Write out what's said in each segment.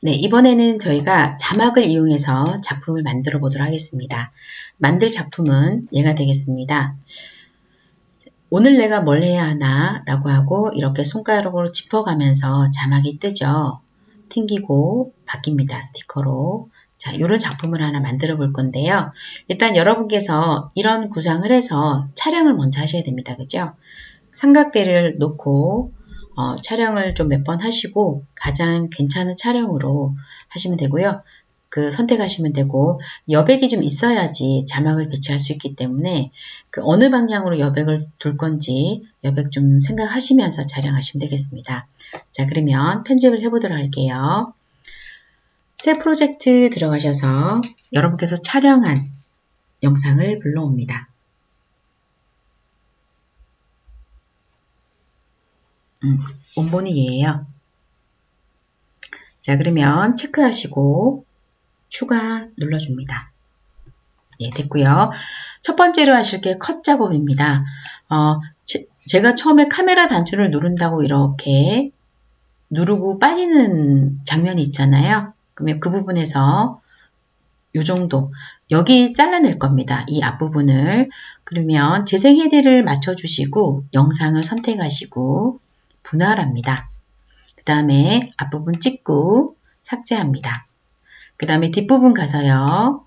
네, 이번에는 저희가 자막을 이용해서 작품을 만들어 보도록 하겠습니다. 만들 작품은 얘가 되겠습니다. 오늘 내가 뭘 해야 하나 라고 하고 이렇게 손가락으로 짚어가면서 자막이 뜨죠. 튕기고 바뀝니다. 스티커로. 자, 이런 작품을 하나 만들어 볼 건데요. 일단 여러분께서 이런 구상을 해서 촬영을 먼저 하셔야 됩니다. 그죠? 삼각대를 놓고 촬영을 좀 몇 번 하시고 가장 괜찮은 촬영으로 하시면 되고요. 선택하시면 되고 여백이 좀 있어야지 자막을 배치할 수 있기 때문에 어느 방향으로 여백을 둘 건지 여백 좀 생각하시면서 촬영하시면 되겠습니다. 자, 그러면 편집을 해보도록 할게요. 새 프로젝트 들어가셔서 여러분께서 촬영한 영상을 불러옵니다. 원본이 얘예요. 자, 그러면 체크하시고 추가 눌러줍니다. 예, 됐고요. 첫 번째로 하실 게 컷 작업입니다. 제가 처음에 카메라 단추를 누른다고 이렇게 누르고 빠지는 장면이 있잖아요. 그러면 그 부분에서 요 정도 여기 잘라낼 겁니다. 이 앞부분을. 그러면 재생 헤드를 맞춰주시고 영상을 선택하시고 분할합니다. 그 다음에 앞부분 찍고 삭제합니다. 그 다음에 뒷부분 가서요.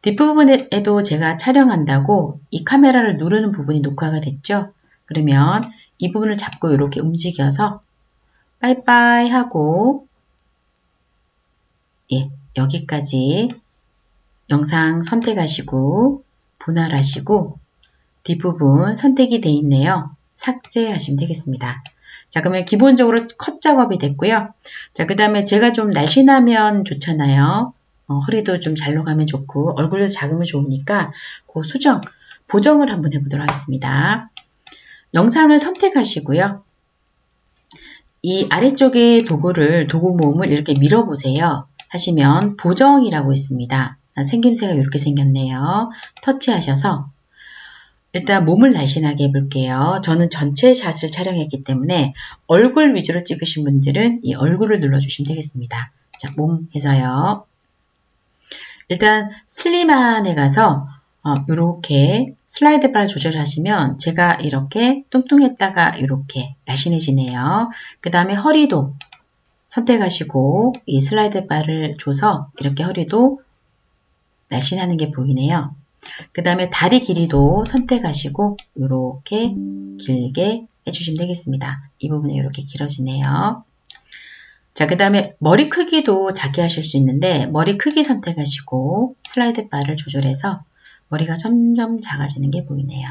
뒷부분에도 제가 촬영한다고 이 카메라를 누르는 부분이 녹화가 됐죠. 그러면 이 부분을 잡고 이렇게 움직여서 빠이빠이 하고 예, 여기까지 영상 선택하시고 분할하시고 뒷부분 선택이 되어 있네요. 삭제하시면 되겠습니다. 자, 그러면 기본적으로 컷 작업이 됐고요. 자, 그 다음에 제가 좀 날씬하면 좋잖아요. 허리도 좀 잘로 가면 좋고 얼굴도 작으면 좋으니까 그 보정을 한번 해보도록 하겠습니다. 영상을 선택하시고요. 이 아래쪽에 도구 모음을 이렇게 밀어보세요. 하시면 보정이라고 있습니다. 생김새가 이렇게 생겼네요. 터치하셔서 일단 몸을 날씬하게 해볼게요. 저는 전체 샷을 촬영했기 때문에 얼굴 위주로 찍으신 분들은 이 얼굴을 눌러주시면 되겠습니다. 자, 몸 해서요. 일단 슬림한에 가서 이렇게 슬라이드 바를 조절하시면 제가 이렇게 뚱뚱했다가 이렇게 날씬해지네요. 그 다음에 허리도 선택하시고 이 슬라이드 바를 줘서 이렇게 허리도 날씬하는 게 보이네요. 그 다음에 다리 길이도 선택하시고 이렇게 길게 해주시면 되겠습니다. 이 부분이 이렇게 길어지네요. 자, 그 다음에 머리 크기도 작게 하실 수 있는데 머리 크기 선택하시고 슬라이드 바를 조절해서 머리가 점점 작아지는 게 보이네요.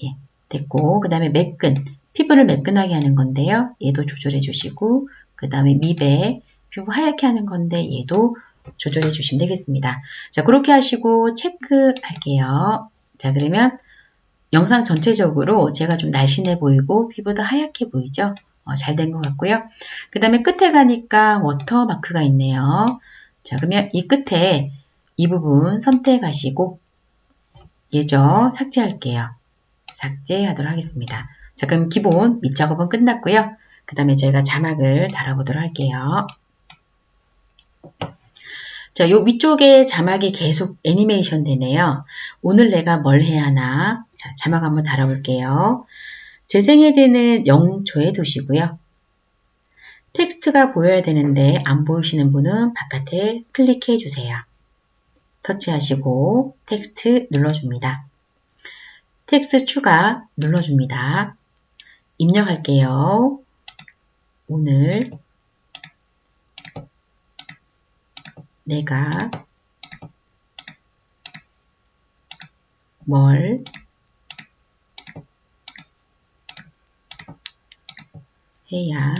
예, 됐고 그 다음에 매끈, 피부를 매끈하게 하는 건데요. 얘도 조절해 주시고 그 다음에 미백, 피부 하얗게 하는 건데 얘도 조절해 주시면 되겠습니다. 자, 그렇게 하시고 체크할게요. 자, 그러면 영상 전체적으로 제가 좀 날씬해 보이고 피부도 하얗게 보이죠? 잘 된 것 같고요. 그 다음에 끝에 가니까 워터마크가 있네요. 자, 그러면 이 끝에 이 부분 선택하시고 얘죠? 삭제할게요. 삭제하도록 하겠습니다. 자, 그럼 기본 밑작업은 끝났고요. 그 다음에 저희가 자막을 달아보도록 할게요. 자, 요 위쪽에 자막이 계속 애니메이션 되네요. 오늘 내가 뭘 해야 하나? 자, 자막 한번 달아볼게요. 재생 헤드는 0초에 두시고요. 텍스트가 보여야 되는데 안 보이시는 분은 바깥에 클릭해 주세요. 터치하시고 텍스트 눌러줍니다. 텍스트 추가 눌러줍니다. 입력할게요. 오늘 내가 뭘 해야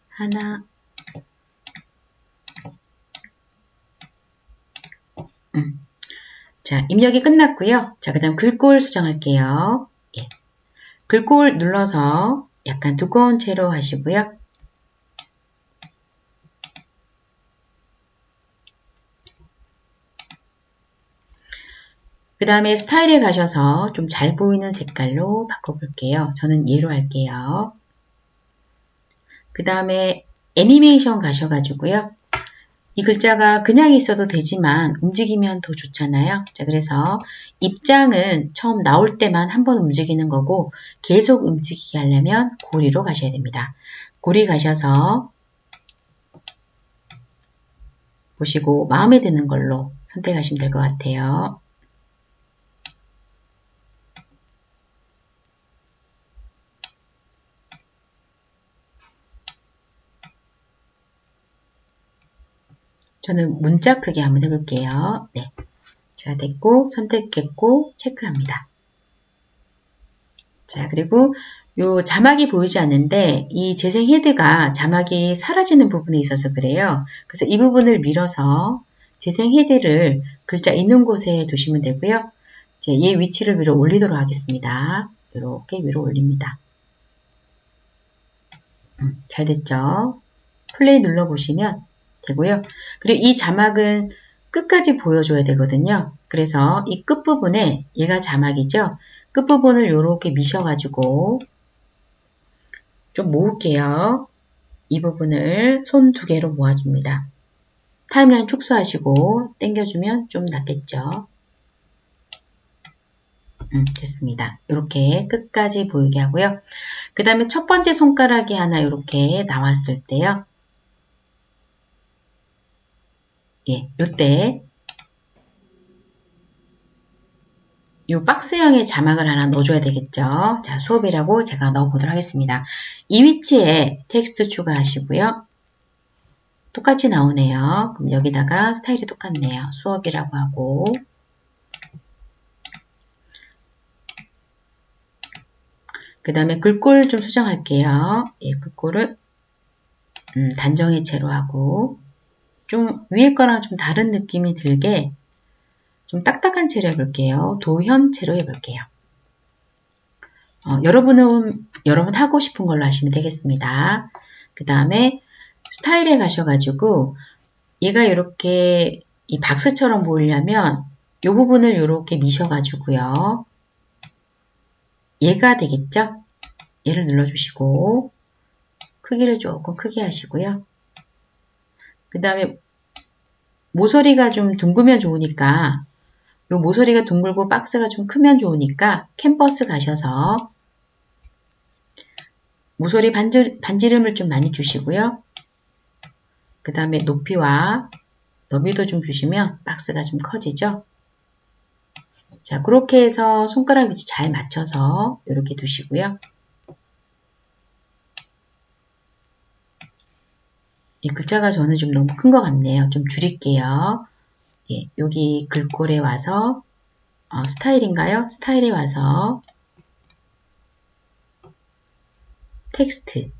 하나? 자, 입력이 끝났고요. 자, 그 다음 글꼴 수정할게요. 예. 글꼴 눌러서 약간 두꺼운 채로 하시고요. 그 다음에 스타일에 가셔서 좀 잘 보이는 색깔로 바꿔볼게요. 저는 얘로 할게요. 그 다음에 애니메이션 가셔가지고요. 이 글자가 그냥 있어도 되지만 움직이면 더 좋잖아요. 자, 그래서 입장은 처음 나올 때만 한 번 움직이는 거고 계속 움직이게 하려면 고리로 가셔야 됩니다. 고리 가셔서 보시고 마음에 드는 걸로 선택하시면 될 것 같아요. 저는 문자 크기 한번 해볼게요. 네. 자, 됐고, 선택했고, 체크합니다. 자, 그리고 요 자막이 보이지 않는데 이 재생 헤드가 자막이 사라지는 부분에 있어서 그래요. 그래서 이 부분을 밀어서 재생 헤드를 글자 있는 곳에 두시면 되고요. 이제 얘 위치를 위로 올리도록 하겠습니다. 이렇게 위로 올립니다. 잘 됐죠? 플레이 눌러보시면 되고요. 그리고 이 자막은 끝까지 보여줘야 되거든요. 그래서 이 끝부분에 얘가 자막이죠. 끝부분을 이렇게 미셔가지고 좀 모을게요. 이 부분을 손 2개로 모아줍니다. 타임라인 축소하시고 당겨주면 좀 낫겠죠. 됐습니다. 이렇게 끝까지 보이게 하고요. 그 다음에 첫 번째 손가락이 하나 이렇게 나왔을 때요. 예, 요때 이 박스형의 자막을 하나 넣어줘야 되겠죠. 자, 수업이라고 제가 넣어보도록 하겠습니다. 이 위치에 텍스트 추가하시고요. 똑같이 나오네요. 그럼 여기다가 스타일이 똑같네요. 수업이라고 하고 그 다음에 글꼴 좀 수정할게요. 예, 글꼴을 단정해체로 하고 좀 위에 거랑 좀 다른 느낌이 들게 좀 딱딱한 채로 해볼게요. 도형채로 해볼게요. 여러분 하고 싶은 걸로 하시면 되겠습니다. 그 다음에 스타일에 가셔가지고 얘가 이렇게 이 박스처럼 보이려면 이 부분을 이렇게 미셔가지고요. 얘가 되겠죠? 얘를 눌러주시고 크기를 조금 크게 하시고요. 그 다음에 모서리가 좀 둥그면 좋으니까 요 모서리가 둥글고 박스가 좀 크면 좋으니까 캔버스 가셔서 모서리 반지름을 좀 많이 주시고요. 그 다음에 높이와 너비도 좀 주시면 박스가 좀 커지죠. 자, 그렇게 해서 손가락 위치 잘 맞춰서 이렇게 두시고요. 이 글자가 저는 좀 너무 큰 것 같네요. 좀 줄일게요. 예, 여기 글꼴에 와서 스타일인가요? 스타일에 와서 텍스트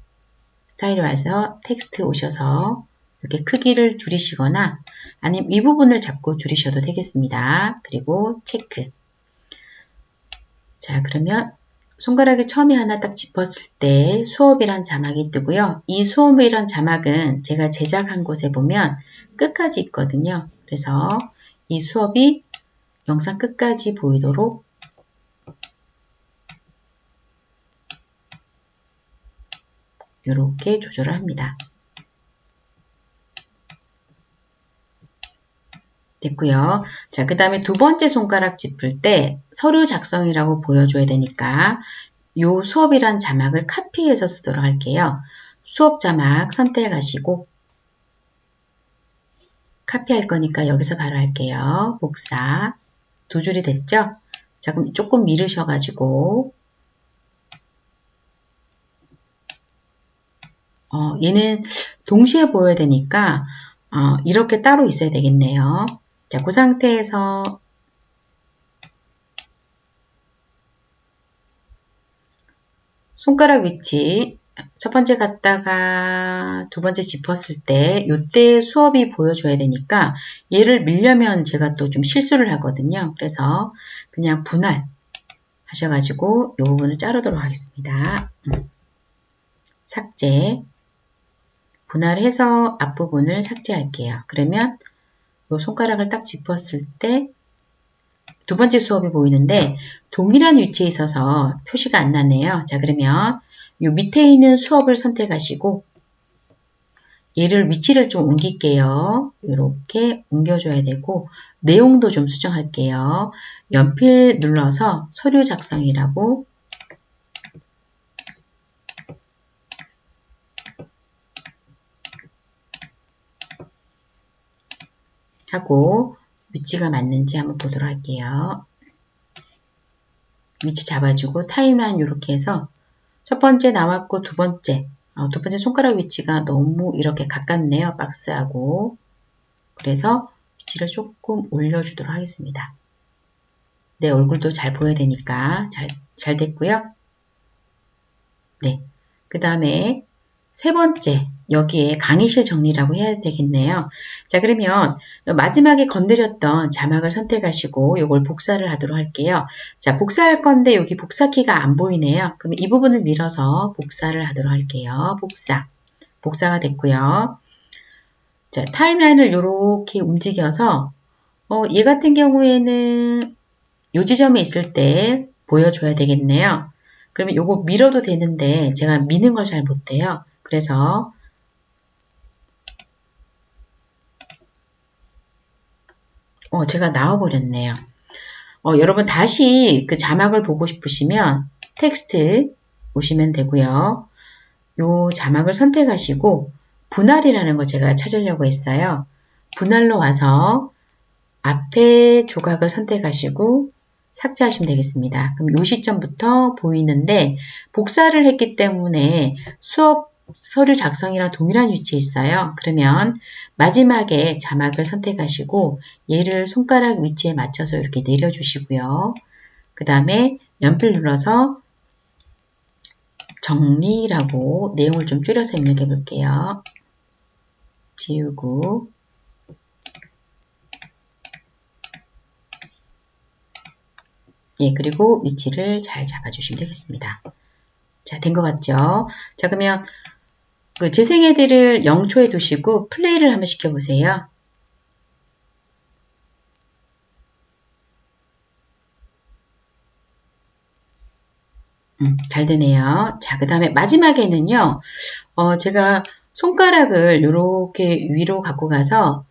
스타일에 와서 텍스트 오셔서 이렇게 크기를 줄이시거나 아니면 이 부분을 잡고 줄이셔도 되겠습니다. 그리고 체크. 자, 그러면 손가락에 처음에 하나 딱 짚었을 때 수업이란 자막이 뜨고요. 이 수업이란 자막은 제가 제작한 곳에 보면 끝까지 있거든요. 그래서 이 수업이 영상 끝까지 보이도록 이렇게 조절을 합니다. 됐고요. 자, 그 다음에 두 번째 손가락 짚을 때 서류 작성이라고 보여줘야 되니까 이 수업이란 자막을 카피해서 쓰도록 할게요. 수업 자막 선택하시고 카피할 거니까 여기서 바로 할게요. 복사. 2줄이 됐죠? 자, 그럼 조금 미르셔가지고 얘는 동시에 보여야 되니까 이렇게 따로 있어야 되겠네요. 자, 그 상태에서 손가락 위치 첫 번째 갔다가 두 번째 짚었을 때 이때 수업이 보여줘야 되니까 얘를 밀려면 제가 또 좀 실수를 하거든요. 그래서 그냥 분할 하셔가지고 이 부분을 자르도록 하겠습니다. 삭제 분할해서 앞부분을 삭제할게요. 그러면 이 손가락을 딱 짚었을 때 두 번째 수업이 보이는데 동일한 위치에 있어서 표시가 안 나네요. 자, 그러면 이 밑에 있는 수업을 선택하시고 얘를 위치를 좀 옮길게요. 이렇게 옮겨줘야 되고 내용도 좀 수정할게요. 연필 눌러서 서류 작성이라고 하고 위치가 맞는지 한번 보도록 할게요. 위치 잡아주고 타임라인 이렇게 해서 첫 번째 나왔고 두 번째 손가락 위치가 너무 이렇게 가깝네요. 박스하고. 그래서 위치를 조금 올려주도록 하겠습니다. 내 얼굴도 잘 보여야 되니까 잘 됐고요. 네. 그 다음에 세 번째, 여기에 강의실 정리라고 해야 되겠네요. 자, 그러면 마지막에 건드렸던 자막을 선택하시고 이걸 복사를 하도록 할게요. 자, 복사할 건데 여기 복사키가 안 보이네요. 그럼 이 부분을 밀어서 복사를 하도록 할게요. 복사가 됐고요. 자, 타임라인을 이렇게 움직여서 얘 같은 경우에는 요 지점에 있을 때 보여줘야 되겠네요. 그러면 요거 밀어도 되는데 제가 미는 걸 잘 못해요. 그래서 제가 나와버렸네요. 여러분 다시 그 자막을 보고 싶으시면 텍스트 오시면 되고요. 요 자막을 선택하시고 분할이라는 거 제가 찾으려고 했어요. 분할로 와서 앞에 조각을 선택하시고 삭제하시면 되겠습니다. 그럼 요 시점부터 보이는데 복사를 했기 때문에 수업 서류 작성이랑 동일한 위치에 있어요. 그러면 마지막에 자막을 선택하시고 얘를 손가락 위치에 맞춰서 이렇게 내려주시고요. 그 다음에 연필 눌러서 정리라고 내용을 좀 줄여서 입력해 볼게요. 지우고 그리고 위치를 잘 잡아주시면 되겠습니다. 자, 된 것 같죠? 자, 그러면 그 재생헤드를 0초에 두시고 플레이를 한번 시켜보세요. 잘 되네요. 자, 그 다음에 마지막에는요, 제가 손가락을 이렇게 위로 갖고 가서,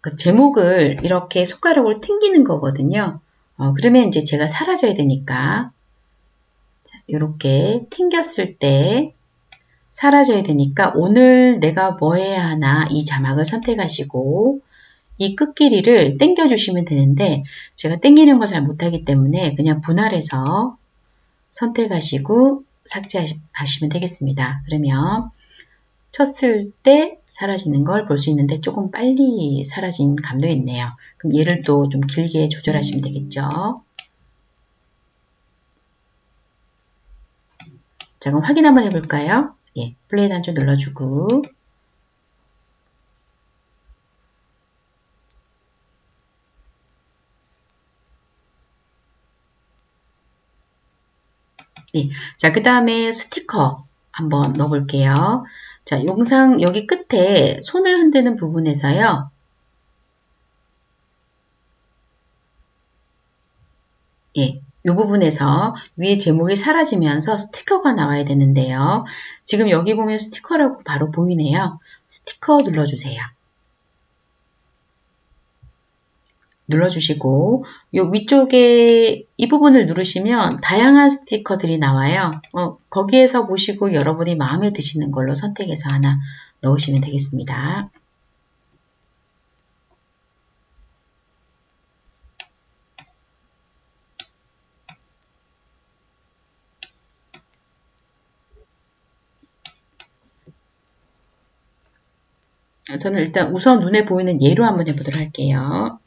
그 제목을 이렇게 손가락으로 튕기는 거거든요. 그러면 이제 제가 사라져야 되니까, 자, 이렇게 튕겼을 때 사라져야 되니까 오늘 내가 뭐 해야 하나 이 자막을 선택하시고 이 끝길이를 당겨 주시면 되는데 제가 당기는 걸 잘 못하기 때문에 그냥 분할해서 선택하시고 삭제하시면 되겠습니다. 그러면 쳤을 때 사라지는 걸 볼 수 있는데 조금 빨리 사라진 감도 있네요. 그럼 얘를 또 좀 길게 조절하시면 되겠죠. 자, 그럼 확인 한번 해볼까요? 플레이 단추 눌러주고 자, 그 다음에 스티커 한번 넣어볼게요. 자, 영상 여기 끝에 손을 흔드는 부분에서요. 이 부분에서 위에 제목이 사라지면서 스티커가 나와야 되는데요. 지금 여기 보면 스티커라고 바로 보이네요. 스티커 눌러주세요. 눌러주시고 이 위쪽에 이 부분을 누르시면 다양한 스티커들이 나와요. 거기에서 보시고 여러분이 마음에 드시는 걸로 선택해서 하나 넣으시면 되겠습니다. 저는 일단 우선 눈에 보이는 얘로 한번 해보도록 할게요.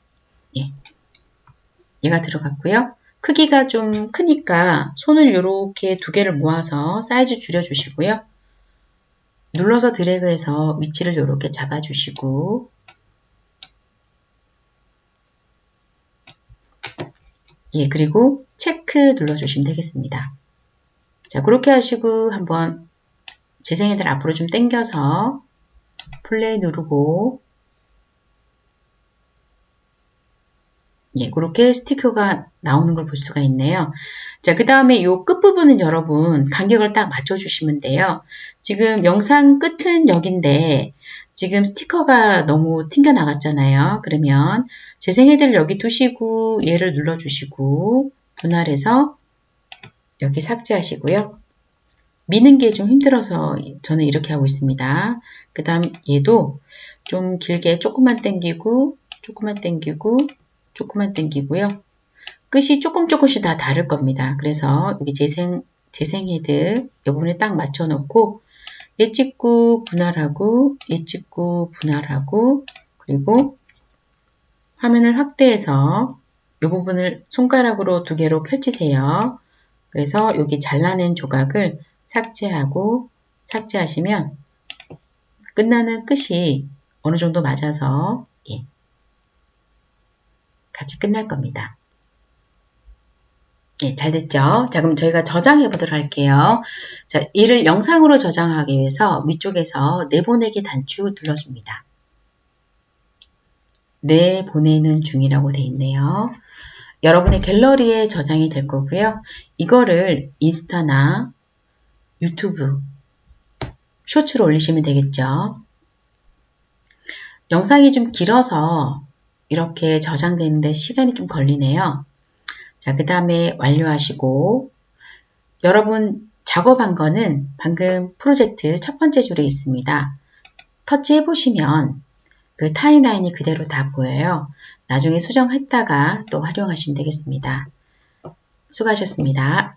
얘가 들어갔고요. 크기가 좀 크니까 손을 이렇게 두 개를 모아서 사이즈 줄여주시고요. 눌러서 드래그해서 위치를 이렇게 잡아주시고 그리고 체크 눌러주시면 되겠습니다. 자, 그렇게 하시고 한번 재생헤드를 앞으로 좀 당겨서 플레이 누르고 예, 그렇게 스티커가 나오는 걸 볼 수가 있네요. 자, 그 다음에 이 끝부분은 여러분 간격을 딱 맞춰주시면 돼요. 지금 영상 끝은 여긴데 지금 스티커가 너무 튕겨 나갔잖아요. 그러면 재생헤드를 여기 두시고 얘를 눌러주시고 분할해서 여기 삭제하시고요. 미는 게 좀 힘들어서 저는 이렇게 하고 있습니다. 그 다음 얘도 좀 길게 조금만 당기고 조금만 당기고 조금만 당기고요. 끝이 조금씩 다 다를 겁니다. 그래서 여기 재생 헤드 이 부분에 딱 맞춰 놓고 얘 찍고 분할하고 얘 찍고 분할하고 그리고 화면을 확대해서 이 부분을 손가락으로 2개로 펼치세요. 그래서 여기 잘라낸 조각을 삭제하고 삭제하시면 끝나는 끝이 어느 정도 맞아서 예, 같이 끝날 겁니다. 예, 잘 됐죠? 자, 그럼 저희가 저장해 보도록 할게요. 자, 이를 영상으로 저장하기 위해서 위쪽에서 내보내기 단추 눌러줍니다. 내보내는 중이라고 되어 있네요. 여러분의 갤러리에 저장이 될 거고요. 이거를 인스타나 유튜브 쇼츠로 올리시면 되겠죠. 영상이 좀 길어서 이렇게 저장되는데 시간이 좀 걸리네요. 자, 그 다음에 완료하시고 여러분 작업한 거는 방금 프로젝트 첫 번째 줄에 있습니다. 터치해 보시면 그 타임라인이 그대로 다 보여요. 나중에 수정했다가 또 활용하시면 되겠습니다. 수고하셨습니다.